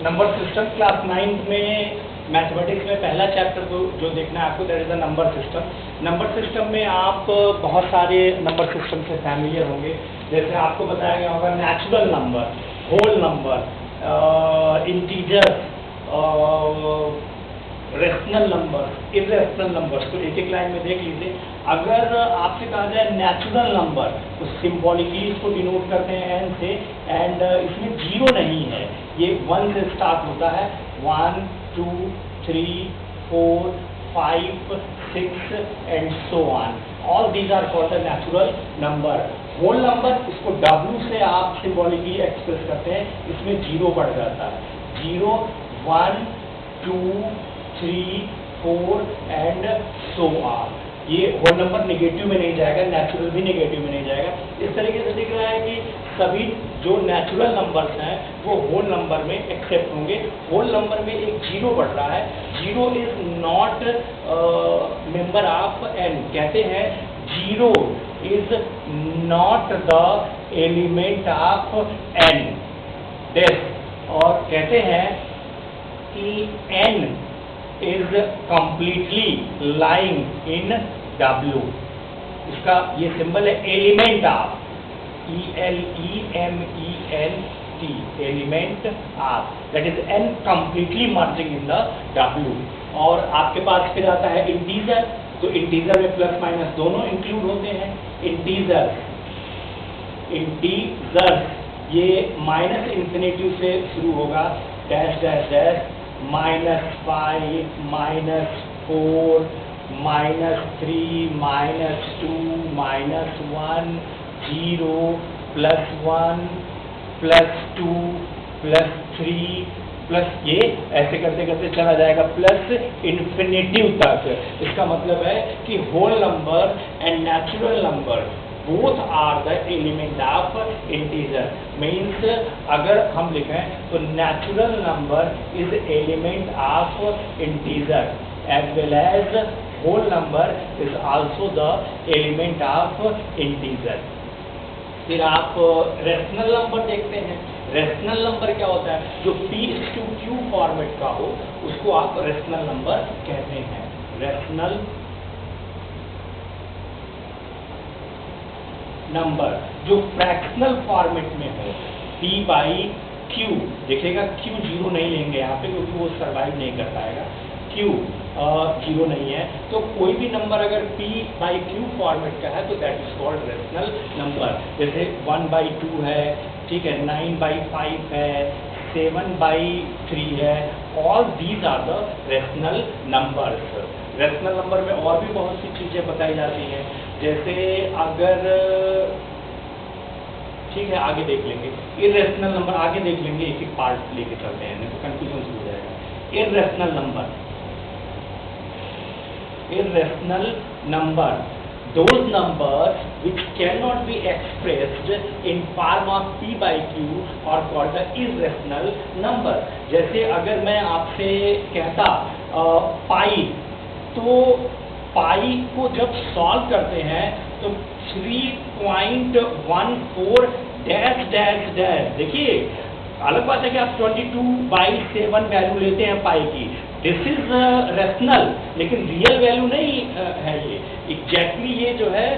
Number system class 9th में mathematics में पहला चैप्टर जो देखना है आपको, that is the number system. Number system में आप बहुत सारे नंबर सिस्टम से फैमिलियर होंगे। जैसे आपको बताया गया होगा natural number, whole number, integer, rational number, irrational number. तो एक एक लाइन में देख लीजिए। अगर आपसे कहा जाए नेचुरल नंबर तो सिंबॉलिकली इसको डिनोट करते हैं एन से, एंड इसमें जीरो नहीं है, ये 1 से स्टार्ट होता है। 1 2 3 4 5 6 and so on, all these are called the natural number. Whole number इसको W से आप सिंबॉलिकली एक्सप्रेस करते हैं, इसमें जीरो बढ़ जाता है। 0 1 2 3 4 एंड सो ऑन। ये होल नंबर नेगेटिव में नहीं जाएगा, नेचुरल भी नेगेटिव में नहीं जाएगा। इस तरीके से दिख रहा है कि सभी जो नेचुरल नंबर्स हैं वो होल नंबर में एक्सेप्ट होंगे। होल नंबर में एक जीरो बढ़ रहा है, zero is not member of N. कहते हैं zero is not the element of N. और कहते हैं कि N is completely lying in W। इसका ये सिंबल है element of, ELEMENT, element of, that is N completely merging in the W। और आपके पास फिर आता है इंटीजर। तो इंटीजर में प्लस माइनस दोनों इंक्लूड होते हैं। इंटीजर ये माइनस इंफिनिटी से शुरू होगा, डैश डैश डैश, -5 -4 -3 -2 -1 0 +1 +2 +3 प्लस, ये ऐसे करते करते चला जाएगा प्लस इन्फिनिटिव तक। इसका मतलब है कि whole number and natural number both are the element of integer. Means अगर हम लिखें तो natural number is element of integer as well as whole number is also the element of integer. फिर आप रेशनल नंबर देखते हैं। Rational number क्या होता है? जो P/Q फॉर्मेट का हो उसको आप रेशनल नंबर कहते हैं। रेशनल नंबर जो फ्रैक्शनल फॉर्मेट में हो, P/Q, देखिएगा Q जीरो नहीं लेंगे यहाँ पे क्योंकि वो सर्वाइव नहीं कर पाएगा। Q जीरो नहीं है, तो कोई भी नंबर अगर P/Q फॉर्मेट का है तो that is called rational number. जैसे 1/2 है, ठीक है, 9/5 है, 7/3 है, all these are the rational numbers. Rational number में और भी बहुत सी चीजें बताई जाती हैं। जैसे अगर, ठीक है, आगे देख लेंगे इरेशनल नंबर, आगे देख लेंगे, एक एक पार्ट लेके चलते हैं, नहीं तो कंफ्यूजन हो जाएगा। Irrational number, irrational number, those numbers which cannot be expressed in form of P/Q are called the irrational number। जैसे अगर मैं आपसे कहता पाई, तो पाई को जब सॉल्व करते हैं तो 3.14 डैश डैश डैश, देखिए अलग बात है कि आप 22/7 वैल्यू लेते हैं पाई की, दिस इज रेशनल, लेकिन रियल वैल्यू नहीं है ये। एग्जैक्टली ये जो है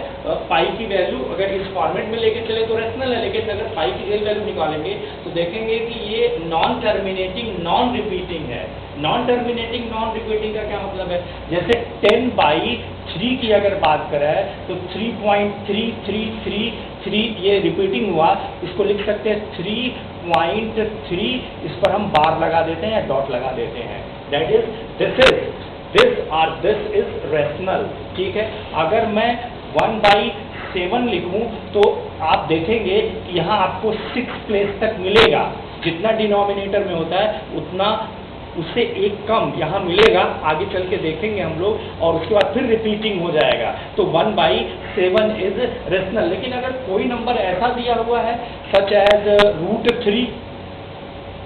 पाई की वैल्यू अगर इस फॉर्मेट में लेके चले तो रेशनल है, लेकिन अगर पाई की रियल वैल्यू निकालेंगे तो देखेंगे कि ये नॉन टर्मिनेटिंग नॉन रिपीटिंग है। नॉन टर्मिनेटिंग नॉन रिपीटिंग का क्या मतलब है? जैसे 10/3 की अगर बात करें तो 3.3333 ये रिपीटिंग हुआ, इसको लिख सकते हैं 3.3, इस पर हम बार लगा देते हैं या डॉट लगा देते हैं। That is this is rational, ठीक है। अगर मैं 1/7 लिखूं तो आप देखेंगे कि यहाँ आपको 6 प्लेस तक मिलेगा, जितना डिनोमिनेटर में होता है उतना उससे एक कम यहाँ मिलेगा, आगे चल के देखेंगे हम लोग, और उसके बाद फिर रिपीटिंग हो जाएगा। तो 1/7 इज रेशनल। लेकिन अगर कोई नंबर ऐसा दिया हुआ है सच एज √3,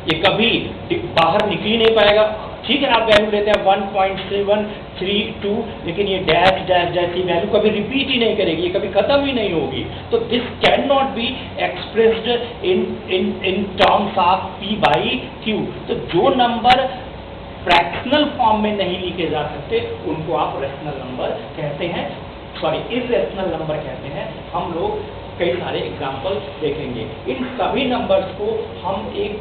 ये कभी बाहर निकल ही नहीं पाएगा, ठीक है, आप वैल्यू लेते हैं 1.7 3 2, लेकिन ये डैश डैश डैश की वैल्यू कभी रिपीट ही नहीं करेगी, ये कभी खत्म ही नहीं होगी। तो this can not be expressed in terms of p by q। तो जो नंबर फ्रैक्शनल फॉर्म में नहीं लिखे जा सकते उनको आप रेशनल नंबर कहते हैं, सॉरी इर्रेशनल नंबर कहते हैं। हम लोग कई सारे एग्जाम्पल देखेंगे। इन सभी नंबर्स को हम एक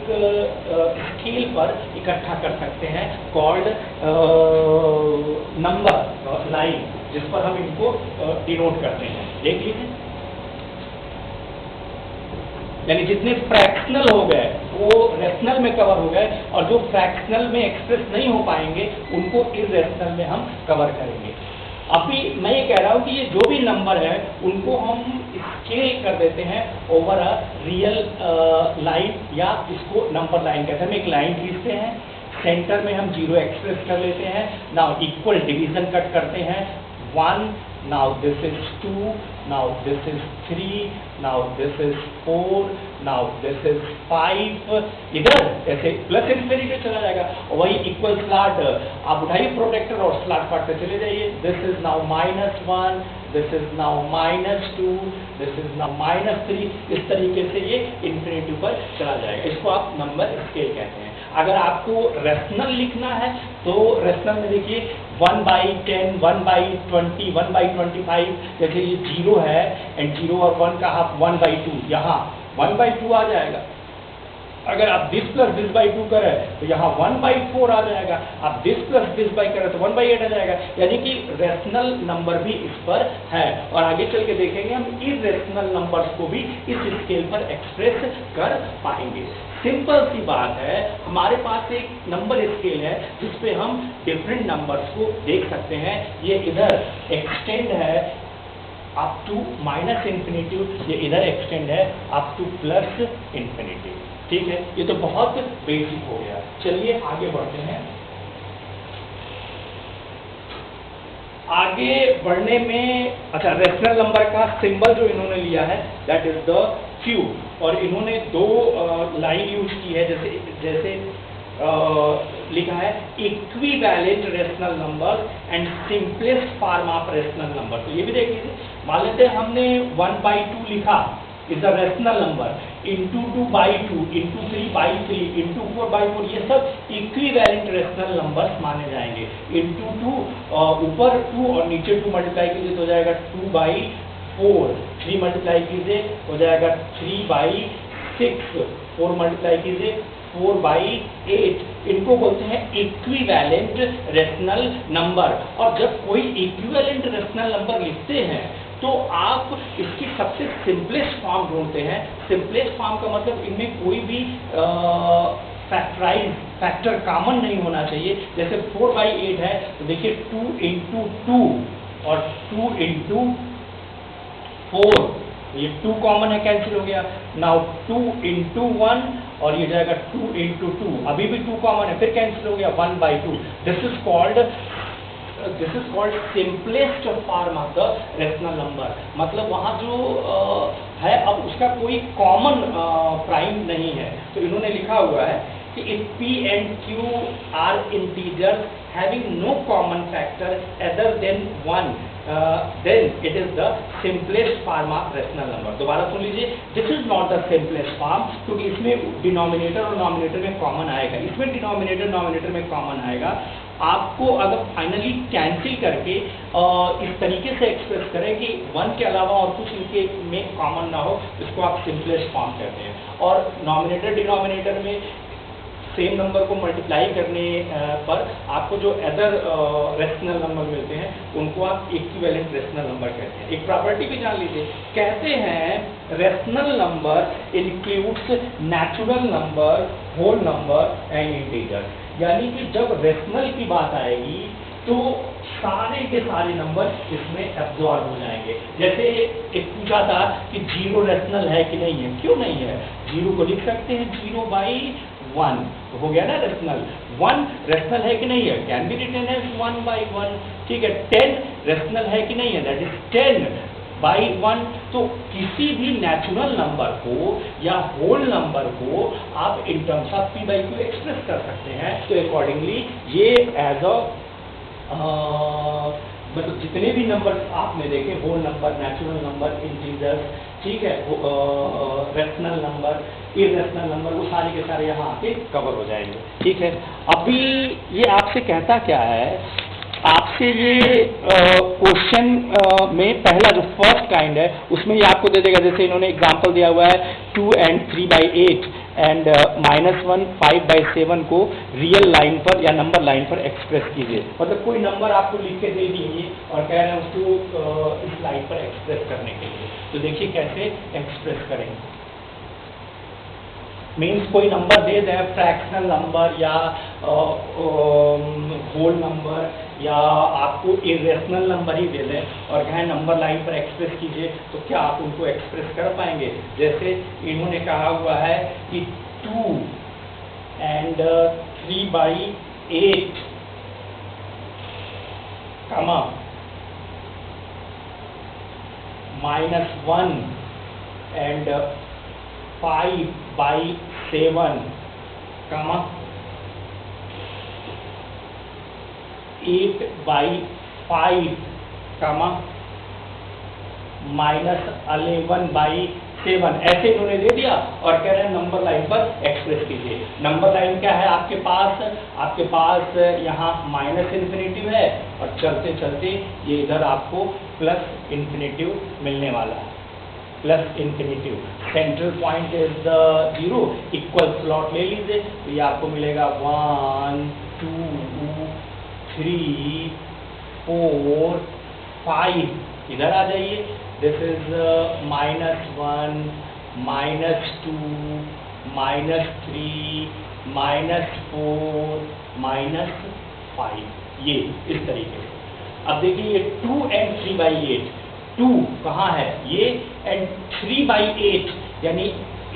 स्केल पर इकट्ठा कर सकते हैं कॉल्ड नंबर लाइन, जिस पर हम इनको डिनोट करते हैं। देख लीजिए, यानी जितने फ्रैक्शनल हो गए वो रेशनल में कवर हो गए, और जो फ्रैक्शनल में एक्सप्रेस नहीं हो पाएंगे उनको इर्रेशनल में हम कवर करेंगे। अभी मैं ये कह रहा हूँ कि ये जो भी नंबर है उनको हम स्केल कर देते हैं ओवर अ रियल लाइन, या इसको नंबर लाइन कहते हैं। हम एक लाइन खींचते हैं, सेंटर में हम 0 एक्सप्रेस कर लेते हैं, नाउ इक्वल डिवीजन कट करते हैं, 1, now this is 2, now this is 3, now this is 4, now this is 5। इधर ऐसे प्लस इन्फिनिटी चला जाएगा, और वही इक्वल स्लॉट आप उठाइए प्रोटेक्टर और स्लॉट काटते चले जाइए। This is now -1, this is now -2, this is now -3। इस तरीके से ये इन्फिनिटी पर चला जाएगा। इसको आप नंबर स्केल कहते हैं। अगर आपको रेशनल लिखना है तो रेशनल में देखिए 1/10, 1/20, 1/25, जैसे ये 0 है एंड 0 और 1 का हाफ 1/2, यहाँ 1/2 आ जाएगा। अगर आप दिस प्लस दिस बाई 2 करें तो यहाँ 1/4 आ जाएगा, आप दिस प्लस दिस बाई करें तो 1/8 आ जाएगा। यानी कि रेशनल नंबर भी इस पर है, और आगे चल के देखेंगे हम इर्रेशनल नंबर्स को भी इस स्केल पर एक्सप्रेस कर पाएंगे। सिंपल सी बात है, हमारे पास एक नंबर स्केल है जिसपे हम डिफरेंट नंबर्स को देख सकते हैं। ये इधर एक्सटेंड है अप टू -इन्फिनिटी, ये इधर एक्सटेंड है अप टू प्लस इन्फिनिटी। ठीक है, ये तो बहुत बेसिक हो गया। चलिए आगे बढ़ते हैं। आगे बढ़ने में अच्छा, रेशनल नंबर का सिंबल जो इन्होंने लिया है दैट इज द Q, और इन्होंने 2 लाइन यूज की है, जैसे लिखा है equivalent rational number and simplest form of rational number. तो ये भी देख लीजिए, मान लेते हैं हमने 1/2 लिखा is the rational number, into 2/2, into 3/3, into 4/4, ये सब इक्विवेलेंट रेशनल नंबर्स माने जाएंगे। इंटू 2, ऊपर 2 और नीचे 2 मल्टीप्लाई कीजिए तो हो जाएगा 2/4, 3 मल्टीप्लाई कीजिए हो जाएगा 3/6, 4 मल्टीप्लाई कीजिए 4/8। इनको बोलते हैं इक्विवेलेंट रेशनल नंबर। और जब कोई इक्विवेलेंट रेशनल नंबर लिखते हैं तो आप इसकी सबसे सिंपलेस्ट फॉर्म ढूंढते हैं। सिंपलेस्ट फॉर्म का मतलब इनमें कोई भी फैक्टर कॉमन नहीं होना चाहिए। जैसे 4/8 है तो देखिए 2 × 2 और 2 × 4, ये 2 कॉमन है, कैंसिल हो गया। नाउ 2 × 1 और ये जाएगा 2 × 2, अभी भी 2 कॉमन है, फिर कैंसिल हो गया 1/2। This is called simplest form of the rational number. मतलब वहाँ जो है अब उसका कोई कॉमन प्राइम नहीं है। तो इन्होंने लिखा हुआ है कि if p and q are integers having no common factor other than 1, then it is the simplest form of rational number। दोबारा सुन लीजिए, this is not the simplest form, क्योंकि इसमें डिनोमिनेटर और नॉमिनेटर में कॉमन आएगा, इसमें डिनोमिनेटर नॉमिनेटर में common आएगा। आपको अगर फाइनली कैंसिल करके इस तरीके से एक्सप्रेस करें कि 1 के अलावा और कुछ इनके में कॉमन ना हो, इसको आप सिंपलेस्ट फॉर्म कहते हैं। और नॉमिनेटर डिनोमिनेटर में सेम नंबर को मल्टीप्लाई करने पर आपको जो अदर रेशनल नंबर मिलते हैं उनको आप इक्विवेलेंट रेशनल नंबर कहते हैं। एक प्रॉपर्टी भी जान लीजिए, कहते हैं rational number includes natural number, whole number and integer. यानी कि जब रेशनल की बात आएगी तो सारे के सारे नंबर इसमें एब्जॉर्ब हो जाएंगे। जैसे एक पूछा था कि 0 रेशनल है कि नहीं है, क्यों नहीं है? 0 को लिख सकते हैं 0/1, तो हो गया ना रेशनल। 1 रेशनल है कि नहीं है, कैन बी रिटन एज 1/1। ठीक है, 10 रेशनल है कि नहीं है, दैट इज 10/1। तो किसी भी नेचुरल नंबर को या होल नंबर को आप in terms of p/q express कर सकते हैं। तो अकॉर्डिंगली ये एज अ मतलब जितने भी नंबर आपने देखे, whole number, natural number, integers, ठीक है, रेशनल नंबर, इरेशनल नंबर, वो सारे के सारे यहाँ आके कवर हो जाएंगे, ठीक है। अभी ये आपसे कहता क्या है, आपसे ये क्वेश्चन में पहला जो फर्स्ट काइंड है उसमें ये आपको दे देगा, जैसे इन्होंने एग्जांपल दिया हुआ है 2 and 3/8 एंड -1 5/7 को रियल लाइन पर या नंबर लाइन पर एक्सप्रेस कीजिए। मतलब कोई नंबर आपको लिख के दे दिए और कह रहे हैं उसको इस लाइन पर एक्सप्रेस करने के लिए, तो देखिए कैसे एक्सप्रेस करेंगे। मीन्स कोई नंबर दे दें, फ्रैक्शनल नंबर या होल नंबर या आपको इरेशनल नंबर ही दे दें और कहें नंबर लाइन पर एक्सप्रेस कीजिए, तो क्या आप उनको एक्सप्रेस कर पाएंगे? जैसे इन्होंने कहा हुआ है कि 2 and 3/8 कमा -1 and 5/7 कमा 8/5 कमा -11/7, ऐसे इन्होंने दे दिया और कह रहे हैं नंबर लाइन पर एक्सप्रेस कीजिए। नंबर लाइन क्या है आपके पास यहाँ -इन्फिनिटिव है और चलते चलते ये इधर आपको प्लस इन्फिनिटिव मिलने वाला है, plus infinitive. Central point is the 0, equal slot ले लीजिए, तो ये आपको मिलेगा 1 2 3 4 5, इधर आ जाइए, दिस इज -1 -2 -3 -4 -5, ये इस तरीके से। अब देखिए ये 2 and 3/8, 2 कहाँ है ये, एंड 3/8 यानी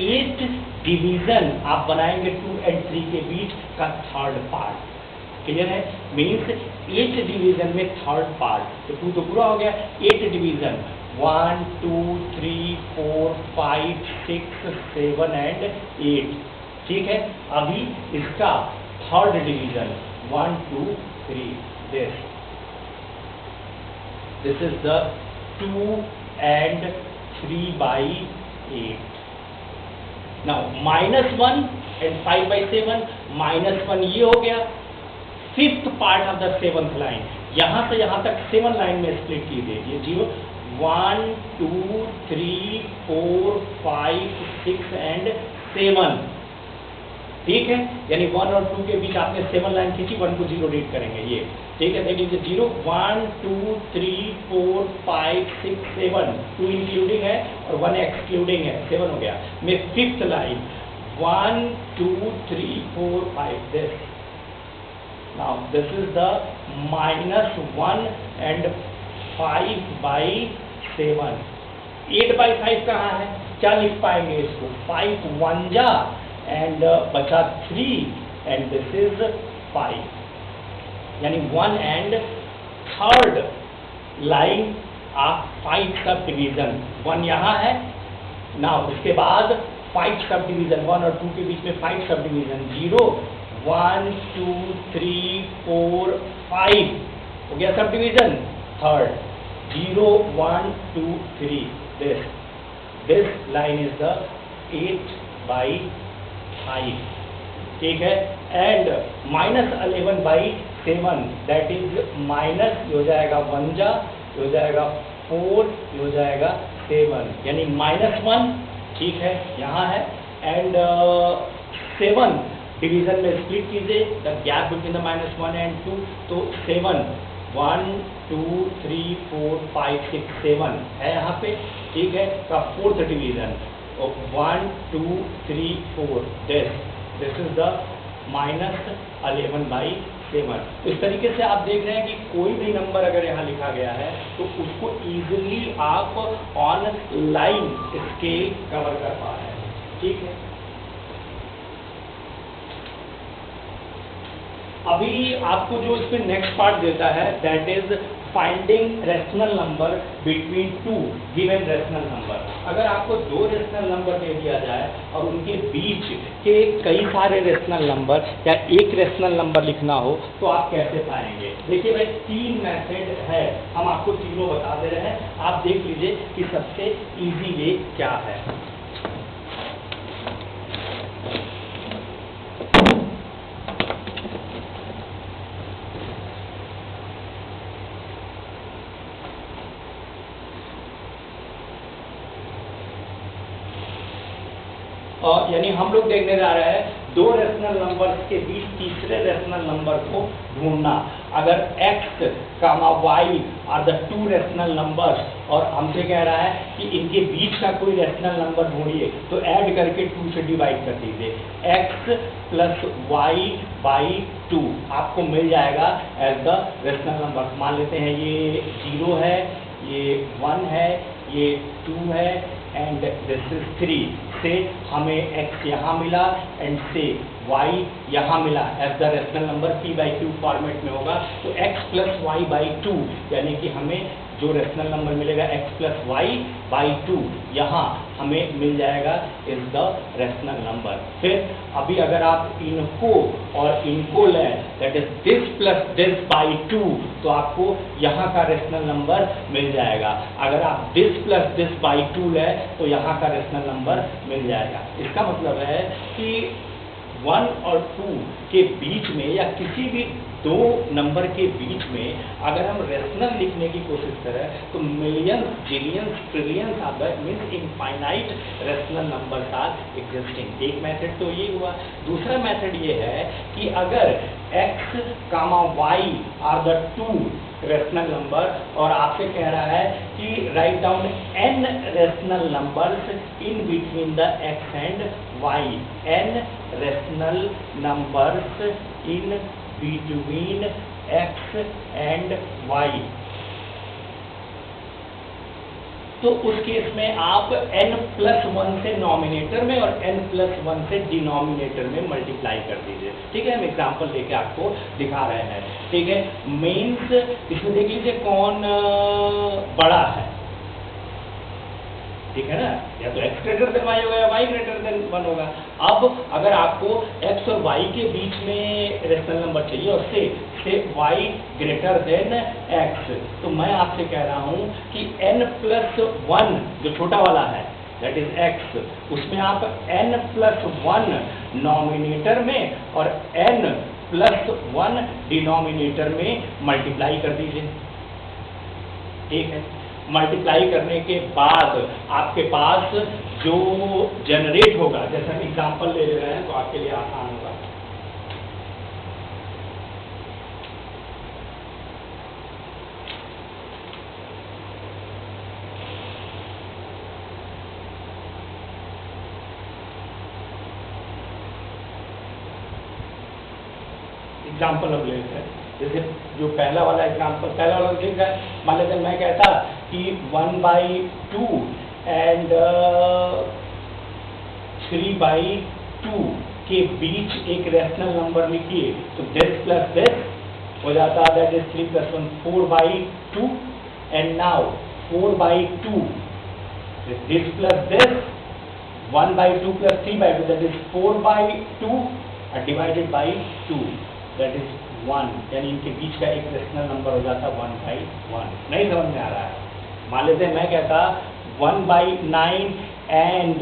8 डिवीजन आप बनाएंगे 2 and 3 के बीच का थर्ड पार्ट, क्लियर है? मीन्स 8 डिवीजन में थर्ड पार्ट, तो 2 तो पूरा हो गया, 8 डिवीजन 1 2 3 4 5 6 7 and 8, ठीक है। अभी इसका third division 1 2 3, this is the 2 and 3/8. now -1 and 5/7, -1 ये हो गया, fifth part of the 7th line, यहां से यहां तक 7 लाइन में स्प्लिट कीजिए, ये 0 1 2 3 4 5 6 and 7, ठीक है। यानी 1 और 2 के बीच आपने 7 लाइन खींची, 1 को 0 रीड करेंगे ये, ठीक है। देख लीजिए 0 1 2 3 4 5 6 7, 2 इंक्लूडिंग है और 1 एक्सक्लूडिंग है, 7 हो गया। मैं fifth line 1 2 3 4 5, this, now this is the -1 and 5/7, 8/5 कहाँ है, क्या लिख पाएंगे इसको, 5 1 जा एंड बचा 3 एंड दिस इज 5, यानी 1 एंड थर्ड लाइन आप 5 सब डिवीजन, 1 यहाँ है ना, उसके बाद 5 सब डिवीजन, 1 और 2 के बीच में 5 सब डिवीजन, 0 1 2 3 4 5 हो गया sub division, third 0 1 2 3, this line is the 8/5, ठीक है। एंड -11/7, दैट इज माइनस हो जाएगा 1 जा, हो जाएगा 4, हो जाएगा 7, यानी -1, ठीक है, यहाँ है, एंड 7 डिवीजन में स्प्लिट कीजिए, the gap between the -1 and 2, तो 7 1 2 3 4 5 6 7 है यहाँ पे, ठीक है। का fourth division 1 2 3 4, this is the -11/7। इस तरीके से आप देख रहे हैं कि कोई भी नंबर अगर यहाँ लिखा गया है तो उसको इजीली आप ऑन लाइन स्केल कवर कर पा रहे हैं, ठीक है। अभी आपको जो इसमें नेक्स्ट पार्ट देता है that is finding rational number between two given rational number. अगर आपको दो रेशनल नंबर दे दिया जाए और उनके बीच के कई सारे रेशनल नंबर या एक रेशनल नंबर लिखना हो तो आप कैसे पाएंगे? देखिए भाई, तीन मेथड है, हम आपको तीनों बता दे रहे हैं, आप देख लीजिए कि सबसे इजी वे क्या है। और यानी हम लोग देखने जा रहे हैं दो रेशनल नंबर्स के बीच तीसरे रेशनल नंबर को ढूंढना। अगर x, y are the two rational numbers और हमसे कह रहा है कि इनके बीच का कोई रेशनल नंबर ढूंढिए, तो ऐड करके 2 से डिवाइड कर दीजिए। x प्लस वाई बाई 2 आपको मिल जाएगा एज द रेशनल नंबर। मान लेते हैं ये 0 है, ये 1 है, ये 2 है एंड दिस इज 3 से हमें x यहाँ मिला एंड से y यहाँ मिला as the rational number p/q format में होगा। तो x प्लस वाई बाई 2 यानी कि हमें जो रेशनल नंबर मिलेगा x प्लस वाई बाई 2 यहाँ हमें मिल जाएगा इज द रेशनल नंबर। फिर अभी अगर आप इनको और इनको लें, that is this plus this by 2, तो आपको यहाँ का रेशनल नंबर मिल जाएगा। अगर आप दिस प्लस दिस बाई 2 लें तो यहाँ का रेशनल नंबर मिल जाएगा। इसका मतलब है कि 1 और 2 के बीच में या किसी भी दो नंबर के बीच में अगर हम रेशनल लिखने की कोशिश करें तो millions, billions, trillions are the means infinite rational numbers are existing. एक मेथड तो ये हुआ। दूसरा मेथड ये है कि अगर x, y are the two rational number और आपसे कह रहा है कि write down n rational numbers in between the x and y, n rational numbers in between x and y, तो उस केस में आप n प्लस 1 से नॉमिनेटर में और n प्लस 1 से डिनोमिनेटर में मल्टीप्लाई कर दीजिए। ठीक है, हम एग्जांपल लेके आपको दिखा रहे हैं। ठीक है, मीन्स इसमें देख लीजिए कौन बड़ा है। ठीक है ना, या तो x ग्रेटर देन y होगा या y ग्रेटर देन 1 होगा। अब अगर आपको x और y के बीच में रेशनल नंबर चाहिए और से y ग्रेटर देन x, तो मैं आपसे कह रहा हूं कि n प्लस 1 जो छोटा वाला है दैट इज x, उसमें आप n प्लस 1 नॉमिनेटर में और n प्लस 1 डिनोमिनेटर में मल्टीप्लाई कर दीजिए। ठीक है, मल्टीप्लाई करने के बाद आपके पास जो जनरेट होगा, जैसे हम एग्जांपल ले रहे हैं तो आपके लिए आसान होगा। एग्जांपल अब लेते हैं, जैसे जो पहला वाला एग्जांपल, पहला वाला देख रहा है, मान लेते हैं मैं कहता कि 1/2 एंड 3/2 के बीच एक रेशनल नंबर लिखिए, तो दिस प्लस दिस हो जाता है, that is 3 + 1 4/2 and now 4/2 this plus this 1/2 + 3/2 that is 4/2 divided by 2 that is 1, यानी इनके बीच का एक रेशनल नंबर हो जाता 1/1। नहीं समझ में आ रहा है? मान लेते हैं मैं कहता 1/9 एंड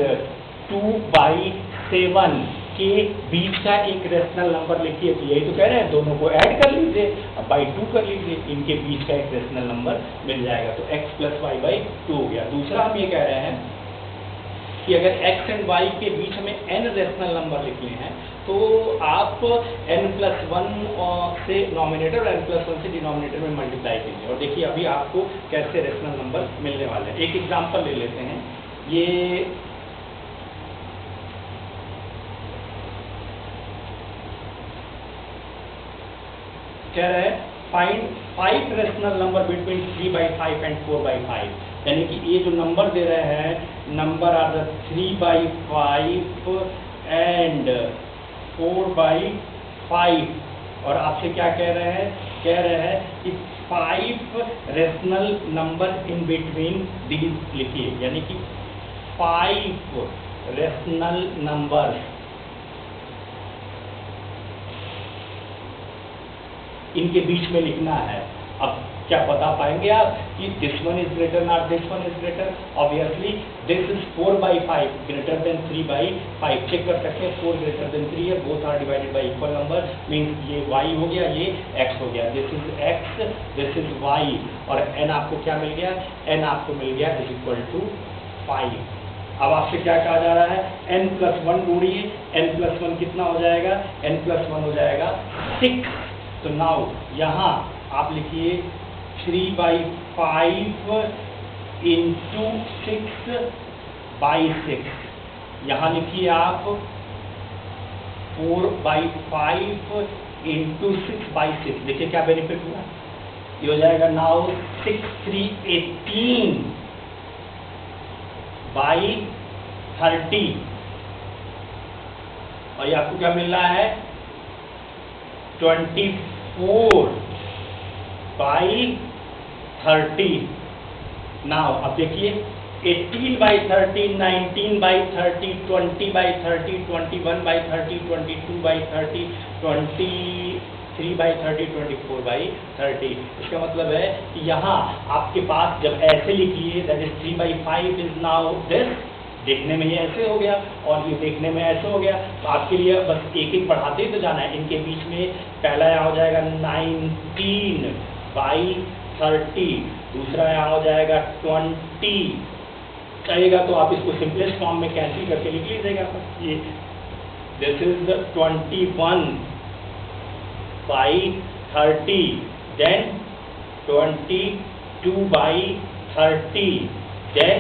2/7 के बीच का एक रेशनल नंबर लिखिए, तो यही तो कह रहे हैं, दोनों को ऐड कर लीजिए, अब बाई 2 कर लीजिए, इनके बीच का एक रेशनल नंबर मिल जाएगा, तो x + y/2 हो गया। दूसरा हम ये कह रहे हैं कि अगर x एंड y के बीच में n रेशनल नंबर लिखने हैं तो आप n + 1 से नॉमिनेटर और n + 1 से डिनोमिनेटर में मल्टीप्लाई कीजिए और देखिए अभी आपको कैसे रेशनल नंबर मिलने वाले हैं। एक एग्जांपल ले लेते हैं, ये कह रहे हैं find 5 rational number between 3/5 and 4/5, यानी कि ये जो नंबर दे रहे हैं, नंबर आर द 3/5 एंड 4/5 और आपसे क्या कह रहे हैं कह रहे हैं कि 5 rational number in between these लिखिए, यानी कि 5 रेशनल नंबर इनके बीच में लिखना है। अब क्या बता पाएंगे आप कि this one is greater not this one is greater? Obviously this is 4/5 greater than 3/5। Check कर सकते हैं 4 ग्रेटर देन 3 है, both are divided by equal number, means ये y हो गया, ये x हो गया। This is x, this is y, और n आपको क्या मिल गया? n आपको मिल गया इज इक्वल टू 5। अब आपसे क्या कहा जा रहा है? n+1 ढूंढिए। n+1 कितना हो जाएगा? n+1 हो जाएगा 6। तो नाउ यहाँ आप लिखिए 3/5 इंटू 6/6। यहाँ लिखिए आप 4/5 इंटू 6/6। देखिए क्या बेनिफिट हुआ, ये हो जाएगा नाउ 6/318/30, और ये आपको क्या मिल रहा है? 24/30। नाउ अब देखिए 18/30, 19/30, 20/30, 21/30, 22/30, 23/30, 24/30। इसका मतलब है कि यहाँ आपके पास जब ऐसे लिख लिए, that is 3/5 is now this, देखने में ये ऐसे हो गया और ये देखने में ऐसे हो गया। तो आपके लिए बस एक एक बढ़ाते ही तो जाना है। इनके बीच में पहला यहाँ हो जाएगा 19/30, दूसरा यहाँ हो जाएगा 20 चाहिएगा, तो आप इसको सिंपलेस्ट फॉर्म में कैंसिल करके लिख लीजिएगा। ये दिस इज 21/30, देन 22/30, देन